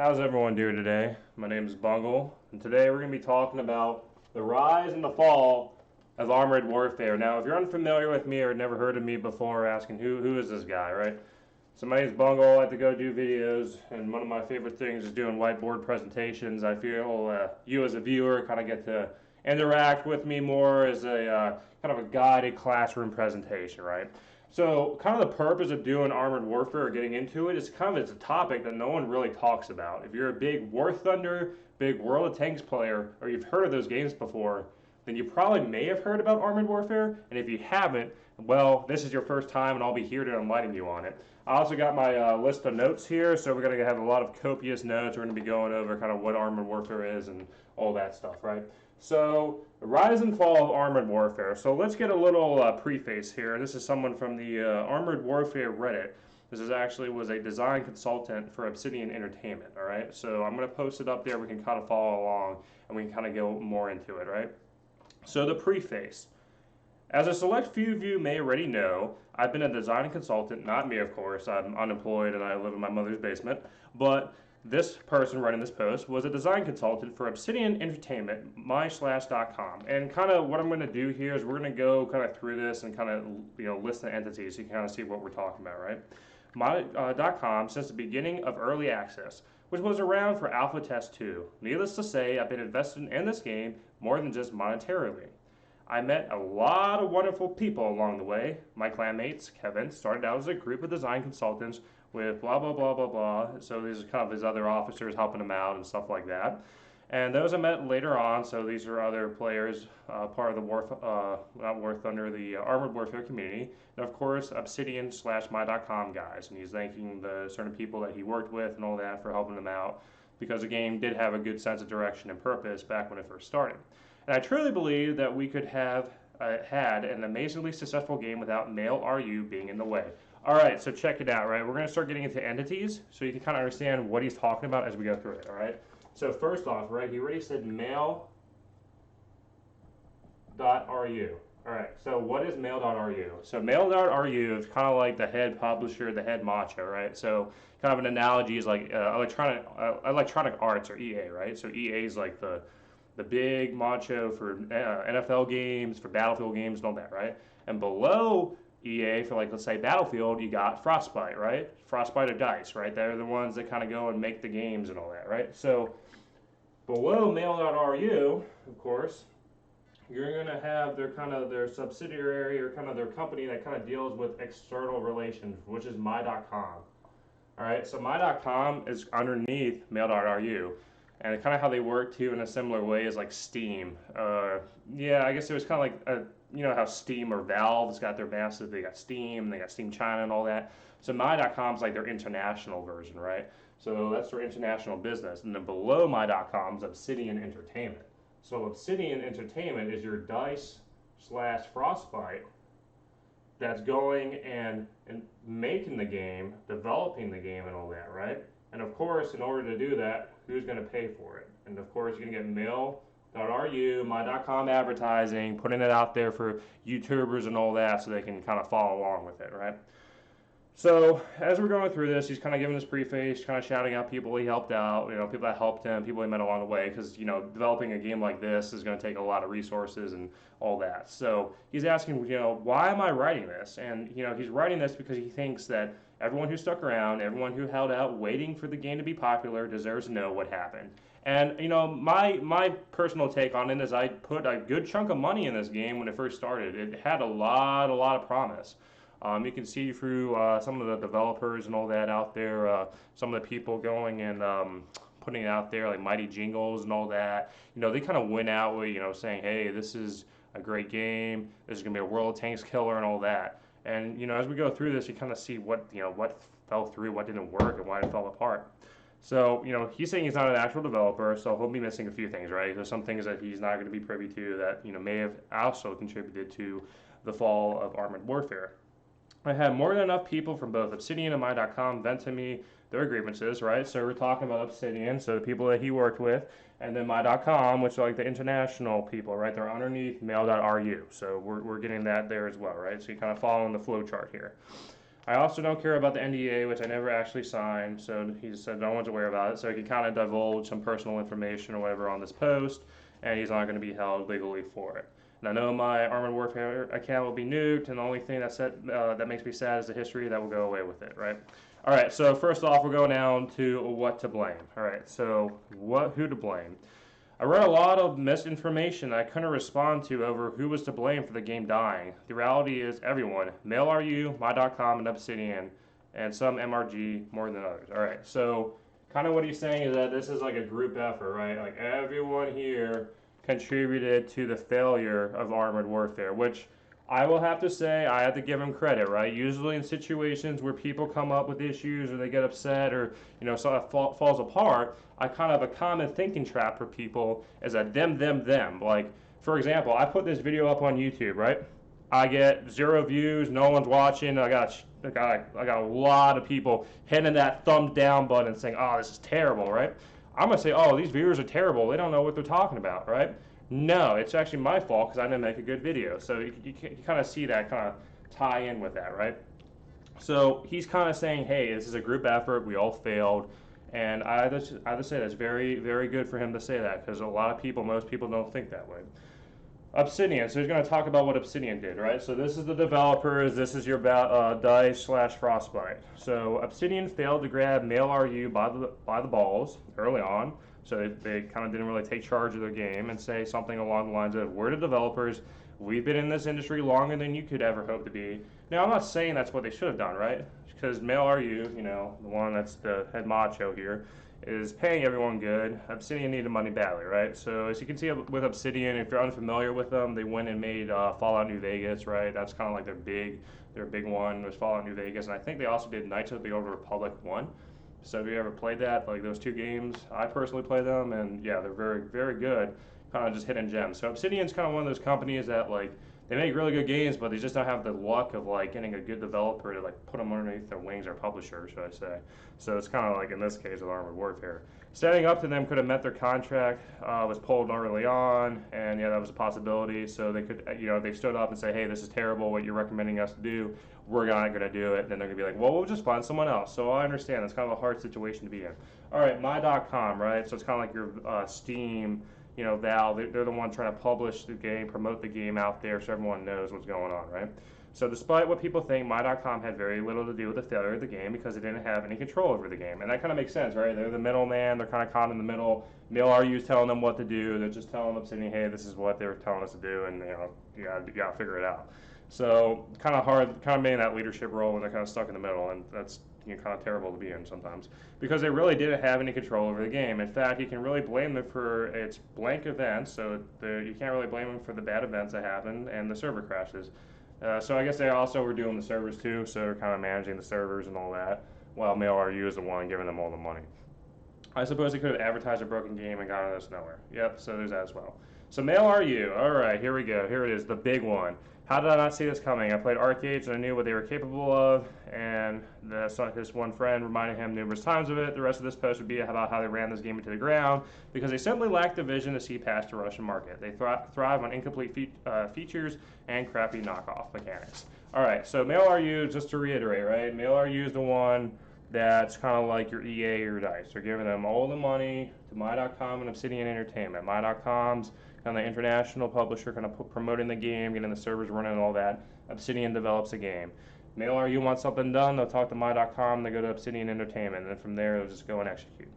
How's everyone doing today? My name is Bungle, and today we're going to be talking about the rise and the fall of armored warfare. Now, if you're unfamiliar with me or never heard of me before, asking who is this guy, right? So my name is Bungle. I like to go do videos, and one of my favorite things is doing whiteboard presentations. I feel you as a viewer kind of get to interact with me more as a kind of a guided classroom presentation, right? So, kind of the purpose of doing armored warfare or getting into it is kind of it's a topic that no one really talks about. If you're a big War Thunder, big World of Tanks player, or you've heard of those games before, then you probably may have heard about armored warfare. And if you haven't, well, this is your first time, and I'll be here to enlighten you on it. I also got my list of notes here, so we're going to have a lot of copious notes. We're going to be going over kind of what armored warfare is and all that stuff, right? So, the rise and fall of armored warfare. So let's get a little preface here. This is someone from the Armored Warfare Reddit. This is actually was a design consultant for Obsidian Entertainment, all right? So I'm going to post it up there. We can kind of follow along, and we can kind of go more into it, right? So the preface. As a select few of you may already know, I've been a design consultant, not me, of course. I'm unemployed and I live in my mother's basement, but this person writing this post was a design consultant for Obsidian Entertainment, my/.com. And kind of what I'm going to do here is we're going to go kind of through this and kind of list the entities so you can kind of see what we're talking about, right? My.com since the beginning of early access, which was around for Alpha Test 2. Needless to say, I've been invested in this game more than just monetarily. I met a lot of wonderful people along the way. My clanmates, Kevin, started out as a group of design consultants with blah, blah, blah, blah, blah. So these are kind of his other officers helping him out and stuff like that. And those I met later on, so these are other players, part of the not War Thunder, the Armored Warfare community. And of course, Obsidian/my.com guys. And he's thanking the certain people that he worked with and all that for helping him out because the game did have a good sense of direction and purpose back when it first started. And I truly believe that we could have had an amazingly successful game without male RU being in the way. All right, so check it out, right? We're going to start getting into entities so you can kind of understand what he's talking about as we go through it, all right? So first off, right, he already said male.ru. All right, so what is mail.ru? So mail.ru is kind of like the head publisher, the head macho, right? So kind of an analogy is like electronic arts or EA, right? So EA is like the big macho for NFL games, for Battlefield games and all that, right? And below EA for like, let's say Battlefield, you got Frostbite, right? Frostbite or DICE, right? They're the ones that kind of go and make the games and all that, right? So below mail.ru, of course, you're going to have their subsidiary or kind of their company that kind of deals with external relations, which is my.com. All right, so my.com is underneath mail.ru. And kind of how they work too in a similar way is like Steam. Yeah, I guess it was kind of like, you know how Steam or Valve's got their massive, they got Steam, they got Steam China and all that. So my.com is like their international version, right? So that's their international business. And then below my.com is Obsidian Entertainment. So Obsidian Entertainment is your DICE/Frostbite that's going and making the game, developing the game and all that, right? And of course, in order to do that, who's going to pay for it? And of course, you're going to get mail.ru, my.com advertising, putting it out there for YouTubers and all that so they can kind of follow along with it, right? So as we're going through this, he's kind of giving this preface, kind of shouting out people he helped out, people that helped him, people he met along the way, because, developing a game like this is going to take a lot of resources and all that. So he's asking, why am I writing this? And, he's writing this because he thinks that everyone who stuck around, everyone who held out waiting for the game to be popular deserves to know what happened. And, my personal take on it is I put a good chunk of money in this game when it first started. It had a lot of promise. You can see through some of the developers and all that out there, some of the people going and putting it out there, like Mighty Jingles and all that. They kind of went out with, saying, hey, this is a great game. This is going to be a World of Tanks killer and all that. And, as we go through this, you kind of see what fell through, what didn't work, and why it fell apart. So, he's saying he's not an actual developer, so he'll be missing a few things, right? There's some things that he's not going to be privy to that, may have also contributed to the fall of Armored Warfare. I had more than enough people from both Obsidian and my.com vent to me their grievances, right? So we're talking about Obsidian, so the people that he worked with, and then my.com, which are like the international people, right? They're underneath mail.ru, so we're getting that there as well, right? So you're kind of following the flow chart here. I also don't care about the NDA, which I never actually signed. So he said no one's aware about it. So he can kind of divulge some personal information or whatever on this post, and he's not going to be held legally for it. And I know my Armored Warfare account will be nuked, and the only thing that makes me sad is the history that will go away with it, right? All right, so first off, we're going down to what to blame. All right, so who to blame? I read a lot of misinformation that I couldn't respond to over who was to blame for the game dying. The reality is everyone. MailRU, My.com, and Obsidian, and some MRG more than others. All right, so kind of what he's saying is that this is like a group effort, right? Like everyone here contributed to the failure of Armored Warfare, which I will have to say I have to give him credit, right? Usually in situations where people come up with issues or they get upset or sort of falls apart, I kind of have a common thinking trap for people is that them. Like for example, I put this video up on YouTube, right? I get 0 views, no one's watching. I got a lot of people hitting that thumbs down button saying, "Oh, this is terrible," right? I'm gonna say, "Oh, these viewers are terrible. They don't know what they're talking about," right? No, it's actually my fault because I didn't make a good video. So you kind of see that kind of tie in with that, right? So he's kind of saying, hey, this is a group effort. We all failed. And I have to say that's very, very good for him to say that because a lot of people, most people don't think that way. Obsidian. So he's going to talk about what Obsidian did, right? So this is the developers. This is your DICE/Frostbite. So Obsidian failed to grab MailRU by the balls early on. So they kind of didn't really take charge of their game and say something along the lines of, we're the developers. We've been in this industry longer than you could ever hope to be. Now, I'm not saying that's what they should have done, right? Because MailRU, the one that's the head macho here, is paying everyone good. Obsidian needed money badly, right? So as you can see with Obsidian, if you're unfamiliar with them, they went and made Fallout New Vegas, right? That's kind of like their big one was Fallout New Vegas, and I think they also did Knights of the Old Republic 1. So have you ever played that? Like those 2 games? I personally play them, and yeah, they're very, very good. Kind of just hidden gems. So Obsidian's kind of one of those companies that like they make really good games, but they just don't have the luck of like getting a good developer to like put them underneath their wings, or publisher, should I say. So it's kind of like in this case with Armored Warfare. Setting up to them could have met their contract, was pulled early on, and yeah, that was a possibility. So they could, they stood up and say, hey, this is terrible, what you're recommending us to do. We're not going to do it. And then they're going to be like, well, we'll just find someone else. So I understand. That's kind of a hard situation to be in. All right, My.com, right? So it's kind of like your Steam, Valve. They're the one trying to publish the game, promote the game out there so everyone knows what's going on, right? So despite what people think, My.com had very little to do with the failure of the game because they didn't have any control over the game. And that kind of makes sense, right? They're the middleman. They're kind of caught in the middle. MailRU is telling them what to do. They're just telling Obsidian, hey, this is what they were telling us to do, and you got to figure it out. So kind of hard, kind of being that leadership role when they're kind of stuck in the middle, and that's kind of terrible to be in sometimes because they really didn't have any control over the game. In fact, you can really blame them for its blank events, so you can't really blame them for the bad events that happened and the server crashes. So I guess they also were doing the servers too, so they're kind of managing the servers and all that, while MailRU is the one giving them all the money. I suppose they could have advertised a broken game and gotten us nowhere. Yep, so there's that as well. So MailRU, all right, here we go. Here it is, the big one. How did I not see this coming? I played arcades and I knew what they were capable of, and this one friend reminded him numerous times of it. The rest of this post would be about how they ran this game into the ground because they simply lacked the vision to see past the Russian market. They thrive on incomplete features and crappy knockoff mechanics. All right, so MailRU, just to reiterate, right? MailRU is the one that's kind of like your EA or DICE. They're giving them all the money to My.com and Obsidian Entertainment. My.com's kind of the international publisher, kind of promoting the game, getting the servers running and all that. Obsidian develops the game. MailRU wants something done, they'll talk to My.com, they go to Obsidian Entertainment, and then from there they'll just go and execute.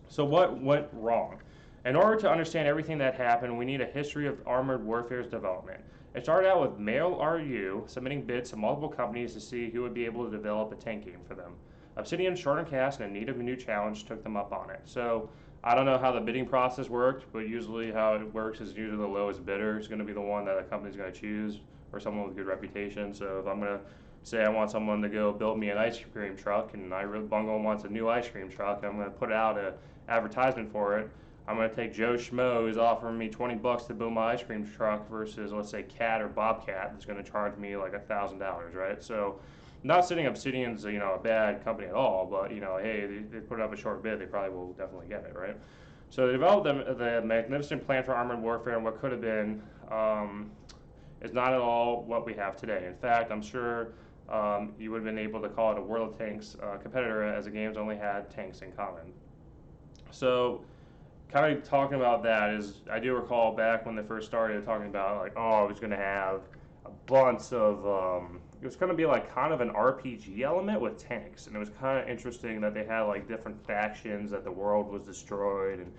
So what went wrong? In order to understand everything that happened, we need a history of Armored Warfare's development. It started out with MailRU submitting bids to multiple companies to see who would be able to develop a tank game for them. Obsidian, short and cast, and in need of a new challenge, took them up on it. So I don't know how the bidding process worked, but usually how it works is usually the lowest bidder is going to be the one that a company's going to choose, or someone with good reputation. So if I'm going to say I want someone to go build me an ice cream truck, and Bungle wants a new ice cream truck, I'm going to put out an advertisement for it. I'm going to take Joe Schmo, who's offering me $20 to build my ice cream truck, versus let's say Cat or Bobcat, that's going to charge me like $1,000, right? So not saying Obsidian's a bad company at all, but hey, they put up a short bid, they probably will definitely get it, right? So they developed the magnificent plan for Armored Warfare, and what could have been is not at all what we have today. In fact, I'm sure you would have been able to call it a World of Tanks competitor, as the games only had tanks in common. So, kind of talking about that is, I do recall back when they first started talking about like, oh, I was going to have a bunch of, it was going to be like kind of an RPG element with tanks, and it was kind of interesting that they had like different factions, that the world was destroyed, and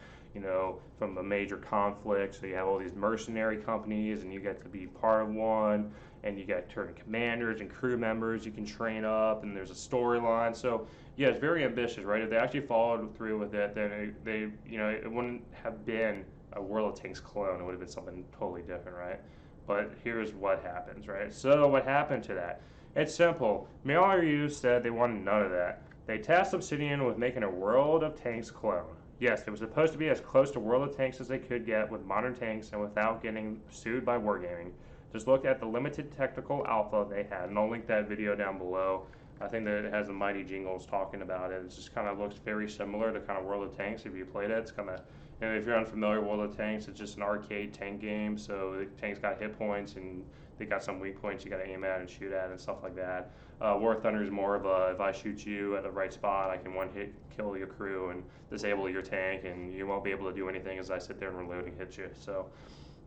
from a major conflict. So you have all these mercenary companies, and you get to be part of one, and you get certain commanders and crew members you can train up, and there's a storyline. So yeah, it's very ambitious, right? If they actually followed through with it, then it wouldn't have been a World of Tanks clone. It would have been something totally different, right? But here's what happens, right? So what happened to that? It's simple. MailRU said they wanted none of that. They tasked Obsidian with making a World of Tanks clone. Yes, it was supposed to be as close to World of Tanks as they could get with modern tanks and without getting sued by Wargaming. Just look at the limited technical alpha they had, and I'll link that video down below. I think that it has the Mighty Jingles talking about it. It just kind of looks very similar to kind of World of Tanks if you played it. It's kind of, if you're unfamiliar with World of Tanks, it's just an arcade tank game. So the tanks got hit points, and they got some weak points you got to aim at and shoot at and stuff like that. War Thunder is more of a, if I shoot you at the right spot, I can one hit kill your crew and disable your tank, and you won't be able to do anything as I sit there and reload and hit you. So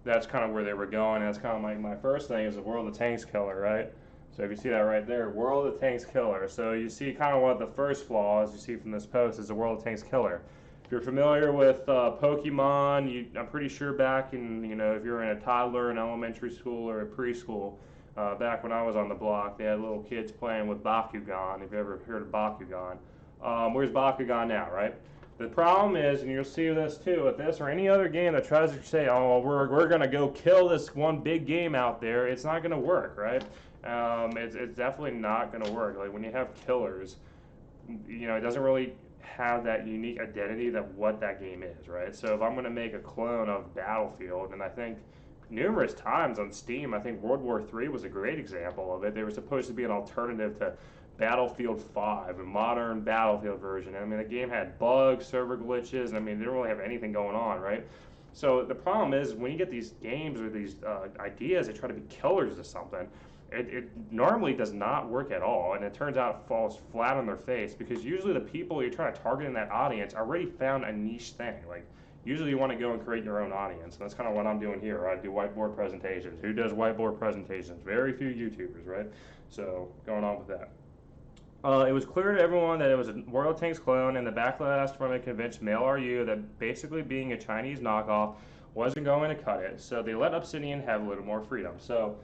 that's kind of where they were going. That's kind of like my first thing is the World of Tanks killer, right? So if you see that right there, World of Tanks killer. So you see kind of what the first flaw, as you see from this post, is the World of Tanks killer. If you're familiar with Pokemon, I'm pretty sure back in, if you're in a toddler in elementary school or a preschool, back when I was on the block, they had little kids playing with Bakugan. If you ever heard of Bakugan, where's Bakugan now, right? The problem is, and you'll see this too with this or any other game that tries to say, oh, we're going to go kill this one big game out there, it's not going to work, right? It's definitely not going to work. Like when you have killers, it doesn't really have that unique identity that what that game is, right? So if I'm going to make a clone of Battlefield, and I think numerous times on Steam, I think World War III was a great example of it. They were supposed to be an alternative to Battlefield 5, a modern Battlefield version. I mean, the game had bugs, server glitches, and I mean, they didn't really have anything going on, right? So the problem is when you get these games or these ideas that try to be killers to something, it normally does not work at all, and it turns out it falls flat on their face, because usually the people you're trying to target in that audience already found a niche thing. Like usually you want to go and create your own audience, and that's kind of what I'm doing here. I do whiteboard presentations. Who does whiteboard presentations? Very few YouTubers, right? So going on with that. It was clear to everyone that it was a World of Tanks clone, and the backlash from it convinced MailRU that basically being a Chinese knockoff wasn't going to cut it, so they let Obsidian have a little more freedom. So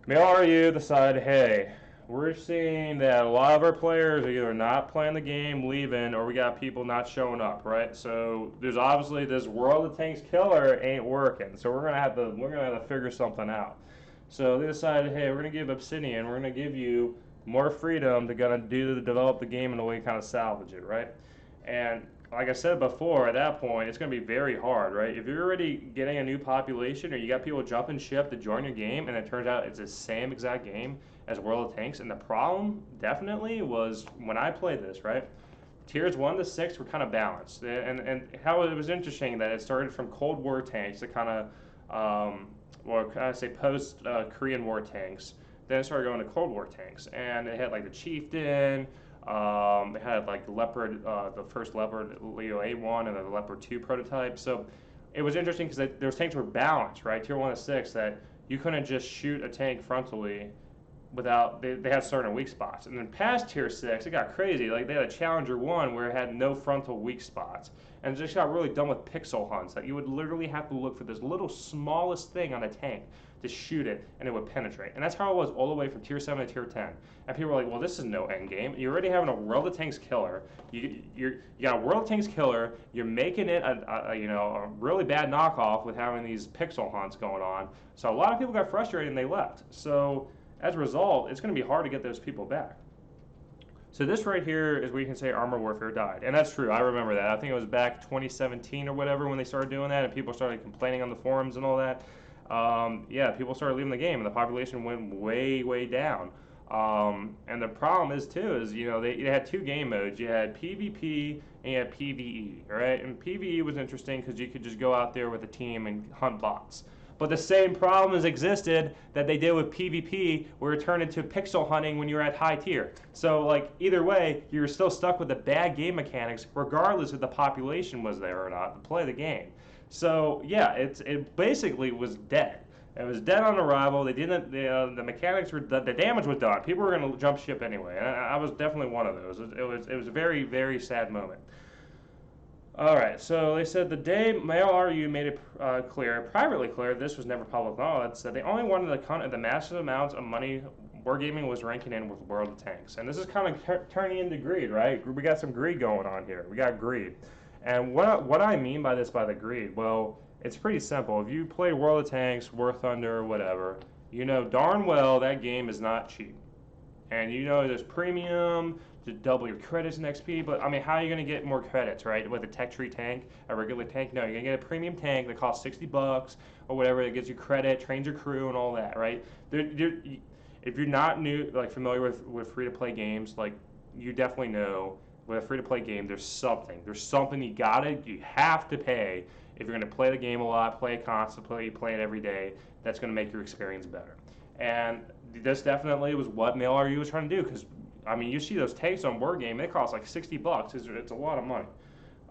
MailRU decided, hey, we're seeing that a lot of our players are either not playing the game, leaving, or we got people not showing up, right? So there's obviously this World of Tanks killer ain't working, so we're gonna have to figure something out. So they decided, hey, we're gonna give Obsidian, we're gonna give you more freedom to develop the game in a way to kind of salvage it, right? And like I said before, at that point, it's going to be very hard, right? If you're already getting a new population, or you got people jumping ship to join your game, and it turns out it's the same exact game as World of Tanks, and the problem definitely was when I played this, right? Tiers 1 to 6 were kind of balanced, and how it was interesting that it started from Cold War tanks to kind of, well, I say post Korean War tanks. Then it started going to Cold War tanks, and it had like the Chieftain. It had like the Leopard, the first Leopard Leo A1, and then the Leopard 2 prototype. So it was interesting because those tanks were balanced, right? Tier 1 to 6, that you couldn't just shoot a tank frontally without, they had certain weak spots. And then past Tier 6, it got crazy. Like they had a Challenger 1 where it had no frontal weak spots. And it just got really done with pixel hunts. That you would literally have to look for this little smallest thing on a tank to shoot it, and it would penetrate. And that's how it was all the way from Tier 7 to Tier 10. And people were like, well, this is no end game. You're already having a World of Tanks killer. You got a World of Tanks killer. You're making it a really bad knockoff with having these pixel hunts going on. So a lot of people got frustrated and they left. So as a result, it's going to be hard to get those people back. So this right here is where you can say Armored Warfare died. And that's true. I remember that. I think it was back 2017 or whatever when they started doing that, and people started complaining on the forums and all that. Yeah, people started leaving the game, and the population went way, way down. And the problem is too they had two game modes. You had PvP and you had PvE, right? And PvE was interesting because you could just go out there with a team and hunt bots. But the same problems existed that they did with PvP, where it turned into pixel hunting when you're at high tier. So like either way, you're still stuck with the bad game mechanics, regardless if the population was there or not to play the game. So yeah, it basically was dead. It was dead on arrival. They didn't. The mechanics were. The damage was done. People were going to jump ship anyway. And I was definitely one of those. It was a very very sad moment. All right. So they said the day Mail RU made it privately clear, this was never public knowledge, that they only wanted to cut the massive amounts of money Wargaming was ranking in with World of Tanks. And this is kind of turning into greed, right? We got some greed going on here. We got greed. And what I mean by this, by the greed, well, it's pretty simple. If you play World of Tanks, War Thunder, or whatever, you know darn well that game is not cheap. And you know there's premium to double your credits in XP, but I mean, how are you going to get more credits, right? With a tech tree tank, a regular tank? No, you're going to get a premium tank that costs $60 or whatever. That gives you credit, trains your crew, and all that, right? If you're not like familiar with free-to-play games, like you definitely know with a free-to-play game, there's something you have to pay if you're going to play the game a lot, play it constantly, play it every day. That's going to make your experience better. And this definitely was what Mail RU was trying to do, because I mean, you see those tanks on Word Game, they cost like $60. It's a lot of money.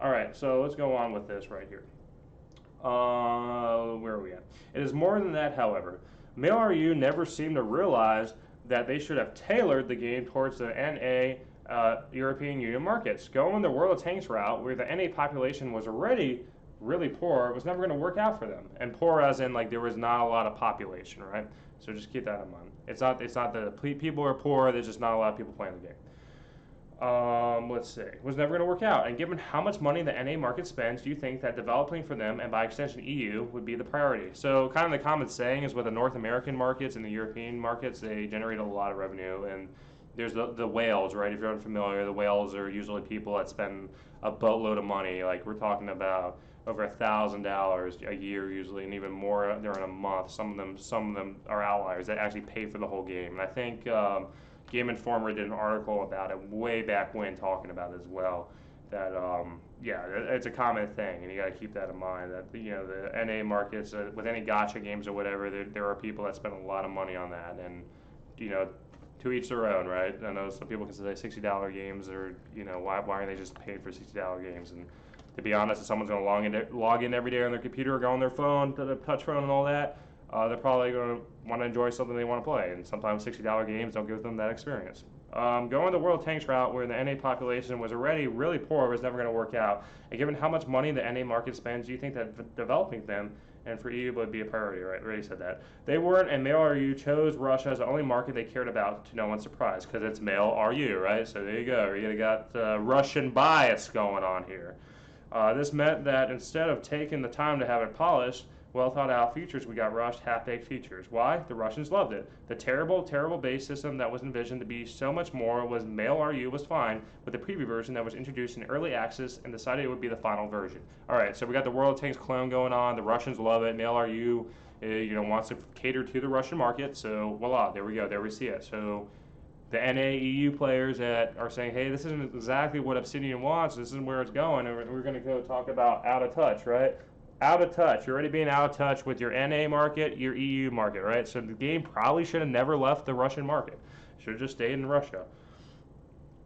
All right, so let's go on with this right here. Where are we at? It is more than that, however. Mail RU never seemed to realize that they should have tailored the game towards the NA European Union markets. Going the World of Tanks route, where the NA population was already really poor, was never going to work out for them. And poor as in like there was not a lot of population, right? So just keep that in mind. It's not that people are poor, there's just not a lot of people playing the game. Let's see. It was never going to work out. And given how much money the NA market spends, do you think that developing for them, and by extension EU, would be the priority? So kind of the common saying is with the North American markets and the European markets, they generate a lot of revenue. And there's the whales, right? If you're unfamiliar, the whales are usually people that spend a boatload of money. Like we're talking about over $1,000 a year usually, and even more during a month. Some of them are outliers that actually pay for the whole game. And I think Game Informer did an article about it way back when, talking about it as well. That yeah, it's a common thing, and you got to keep that in mind. That the NA markets with any gacha games or whatever, there are people that spend a lot of money on that, and to each their own, right? I know some people can say $60 games, or why aren't they just paid for $60 games? And to be honest, if someone's going to log in every day on their computer or go on their phone, to the touch phone and all that, they're probably going to want to enjoy something they want to play. And sometimes $60 games don't give them that experience. Going the World Tanks route, where the NA population was already really poor, was never going to work out. And given how much money the NA market spends, do you think that developing them and for EU would be a priority, right? I already said that. They weren't, and Mail RU chose Russia as the only market they cared about, to no one's surprise, because it's Mail RU, right? So there you go. You got Russian bias going on here. This meant that instead of taking the time to have it polished, well thought out features, we got rushed, half-baked features. Why? The Russians loved it. The terrible, terrible base system that was envisioned to be so much more was Mail RU was fine with the preview version that was introduced in early access and decided it would be the final version. All right, so we got the World of Tanks clone going on. The Russians love it. Mail RU, wants to cater to the Russian market. So voila, there we go. There we see it. So the NA EU players that are saying, hey, this isn't exactly what Obsidian wants. This isn't where it's going. And we're going to go talk about out of touch, right? Out of touch. You're already being out of touch with your NA market, your EU market, right? So the game probably should have never left the Russian market. Should have just stayed in Russia.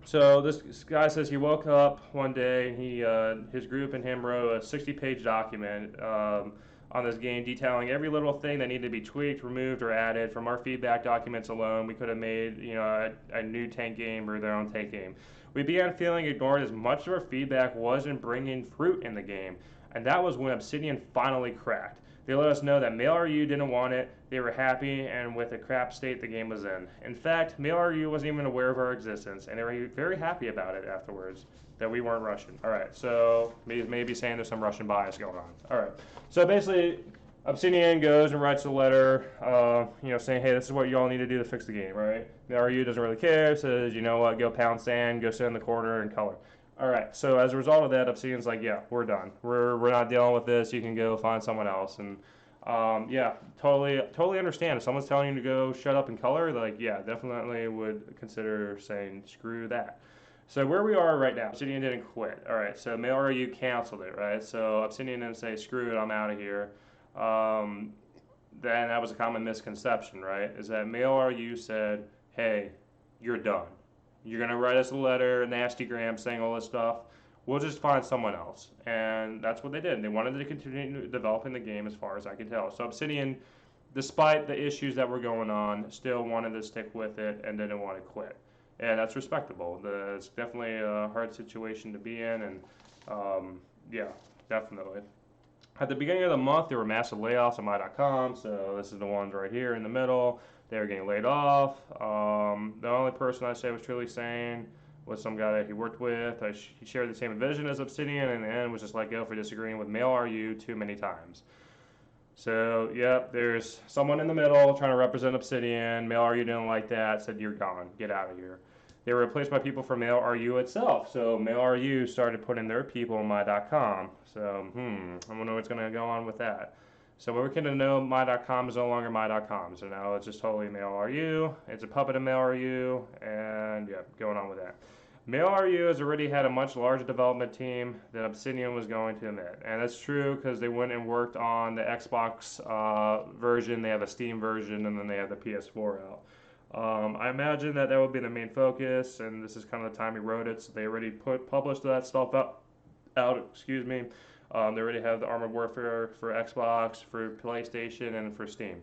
So this guy says he woke up one day and his group and him wrote a 60-page document on this game detailing every little thing that needed to be tweaked, removed, or added. From our feedback documents alone, we could have made a new tank game or their own tank game. We began feeling ignored as much of our feedback wasn't bringing fruit in the game. And that was when Obsidian finally cracked. They let us know that Mail RU didn't want it, they were happy, and with the crap state the game was in. In fact, Mail RU wasn't even aware of our existence, and they were very happy about it afterwards, that we weren't Russian. All right, so maybe saying there's some Russian bias going on. All right, so basically, Obsidian goes and writes a letter, saying, hey, this is what you all need to do to fix the game, right? Mail RU doesn't really care, says, you know what, go pound sand, go sit in the corner and color. All right, so as a result of that, Obsidian's like, yeah, we're done. We're not dealing with this. You can go find someone else. And yeah, totally understand. If someone's telling you to go shut up and color, like, yeah, definitely would consider saying screw that. So where we are right now, Obsidian didn't quit. All right, so Mail RU canceled it, right? So Obsidian didn't say screw it, I'm out of here. then that was a common misconception, right? Is that MailRU said, hey, you're done. You're going to write us a letter, nastygram, saying all this stuff. We'll just find someone else. And that's what they did. They wanted to continue developing the game as far as I can tell. So Obsidian, despite the issues that were going on, still wanted to stick with it and didn't want to quit. And that's respectable. It's definitely a hard situation to be in. And yeah, definitely. At the beginning of the month, there were massive layoffs at my.com, so this is the ones right here in the middle. They were getting laid off. The only person I say was truly sane was some guy that he worked with. He shared the same vision as Obsidian, and in the end was just let go for disagreeing with MailRU too many times. So, yep, there's someone in the middle trying to represent Obsidian. MailRU didn't like that, said, you're gone, get out of here. They were replaced by people from MailRU itself. So MailRU started putting their people in my.com. So, I wonder what's going to go on with that. So we're going to know my.com is no longer my.com. So now it's just totally MailRU. It's a puppet of MailRU. And yeah, going on with that. MailRU has already had a much larger development team than Obsidian was going to admit. And that's true because they went and worked on the Xbox version. They have a Steam version, and then they have the PS4 out. I imagine that would be the main focus, and this is kind of the time he wrote it, so they already published that stuff out. Excuse me. They already have the Armored Warfare for Xbox, for PlayStation, and for Steam.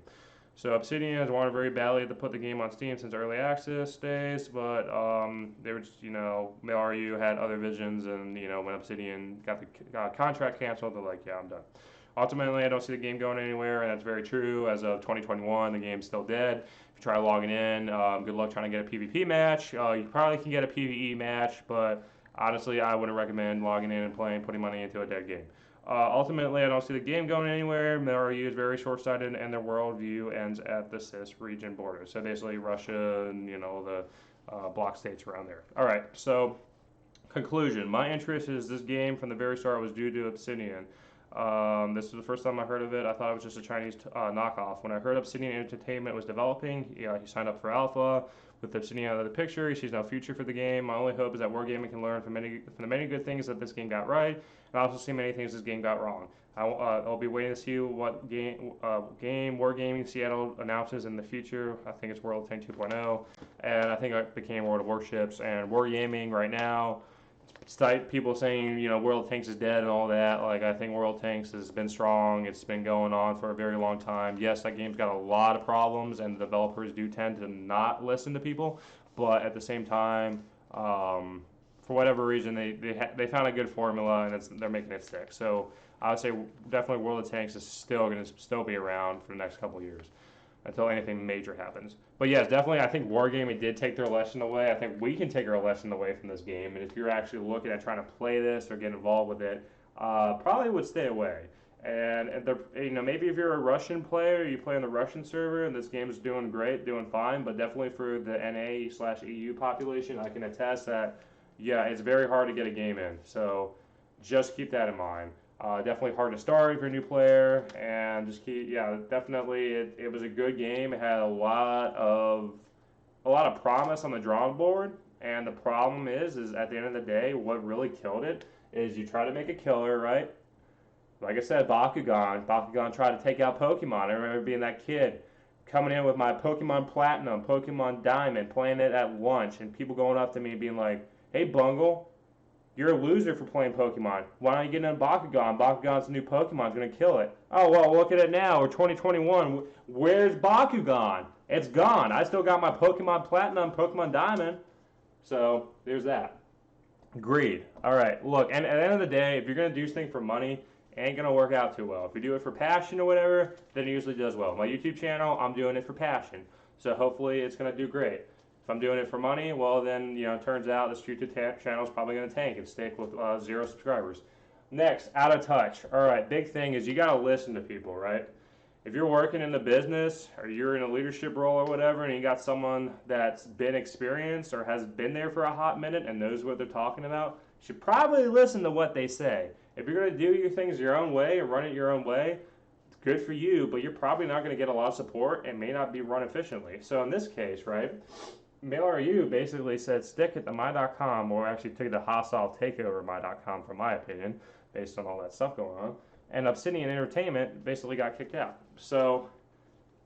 So Obsidian has wanted very badly to put the game on Steam since early access days, but they were just, MailRU had other visions, and when Obsidian got the contract canceled, they're like, yeah, I'm done. Ultimately, I don't see the game going anywhere, and that's very true. As of 2021, the game's still dead. If you try logging in, good luck trying to get a PvP match. You probably can get a PvE match, but honestly, I wouldn't recommend logging in and putting money into a dead game. Ultimately, I don't see the game going anywhere. MailRU is very short-sighted, and their worldview ends at the CIS region border. So basically, Russia and the bloc states around there. All right, so conclusion. My interest is this game from the very start was due to Obsidian. This was the first time I heard of it. I thought it was just a Chinese knockoff. When I heard Obsidian Entertainment was developing, he signed up for Alpha. With Obsidian out of the picture, he sees no future for the game. My only hope is that Wargaming can learn from the many good things that this game got right, and I also see many things this game got wrong. I'll be waiting to see what game Wargaming Seattle announces in the future. I think it's World of Tanks 2.0, and I think it became World of Warships. And Wargaming right now, despite people saying World of Tanks is dead and all that, I think World of Tanks has been strong. It's been going on for a very long time. Yes, that game's got a lot of problems, and the developers do tend to not listen to people, but at the same time, for whatever reason, they found a good formula, and they're making it stick. So I would say definitely World of Tanks is still going to be around for the next couple of years until anything major happens. But yes, definitely, I think Wargaming did take their lesson away. I think we can take our lesson away from this game. And if you're actually looking at trying to play this or get involved with it, probably would stay away. And maybe if you're a Russian player, you play on the Russian server, and this game is doing great, doing fine. But definitely for the NA/EU population, I can attest that, yeah, it's very hard to get a game in. So just keep that in mind. Definitely hard to start if you're a new player, and just definitely it was a good game. It had a lot of promise on the drawing board, and the problem is at the end of the day, what really killed it is you try to make a killer, right? Like I said, Bakugan tried to take out Pokemon. I remember being that kid coming in with my Pokemon Platinum, Pokemon Diamond, playing it at lunch, and people going up to me being like, "Hey, Bungle, you're a loser for playing Pokemon. Why don't you get in Bakugan? Bakugan's a new Pokemon. It's going to kill it." Oh, well, look at it now. We're 2021. Where's Bakugan? It's gone. I still got my Pokemon Platinum, Pokemon Diamond. So, there's that. Greed. All right, look, and at the end of the day, if you're going to do something for money, it ain't going to work out too well. If you do it for passion or whatever, then it usually does well. My YouTube channel, I'm doing it for passion. So, hopefully, it's going to do great. If I'm doing it for money, well then, it turns out this YouTube channel is probably going to tank and stick with 0 subscribers. Next, out of touch. All right, big thing is you got to listen to people, right? If you're working in the business or you're in a leadership role or whatever, and you got someone that's been experienced or has been there for a hot minute and knows what they're talking about, you should probably listen to what they say. If you're going to do your things your own way and run it your own way, it's good for you, but you're probably not going to get a lot of support and may not be run efficiently. So in this case, right, MailRU basically said stick at the my.com, or actually took the hostile takeover of my.com, from my opinion, based on all that stuff going on. And Obsidian Entertainment basically got kicked out. So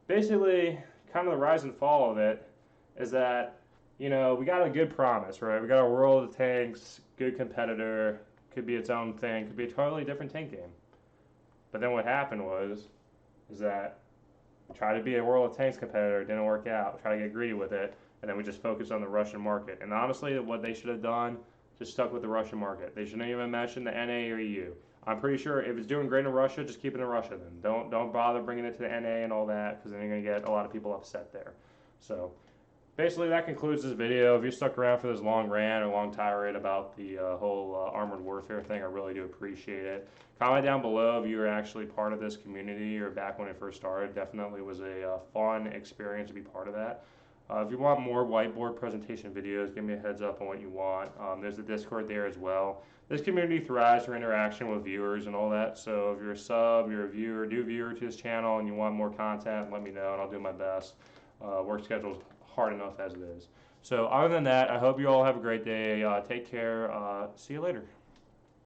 basically, kind of the rise and fall of it is that, we got a good promise, right? We got a World of Tanks, good competitor, could be its own thing, could be a totally different tank game. But then what happened is that we tried to be a World of Tanks competitor, it didn't work out. We tried to get greedy with it, and then we just focused on the Russian market. And honestly, what they should have done, just stuck with the Russian market. They shouldn't even mention the NA or EU. I'm pretty sure if it's doing great in Russia, just keep it in Russia then. Don't bother bringing it to the NA and all that, because then you're gonna get a lot of people upset there. So basically, that concludes this video. If you stuck around for this long rant or long tirade about the whole armored warfare thing, I really do appreciate it. Comment down below if you were actually part of this community or back when it first started. Definitely was a fun experience to be part of that. If you want more whiteboard presentation videos, give me a heads up on what you want. There's a Discord there as well. This community thrives for interaction with viewers and all that. So if you're a sub, you're a viewer, new viewer to this channel, and you want more content, let me know and I'll do my best. Work schedule's hard enough as it is. So other than that, I hope you all have a great day. Take care. See you later.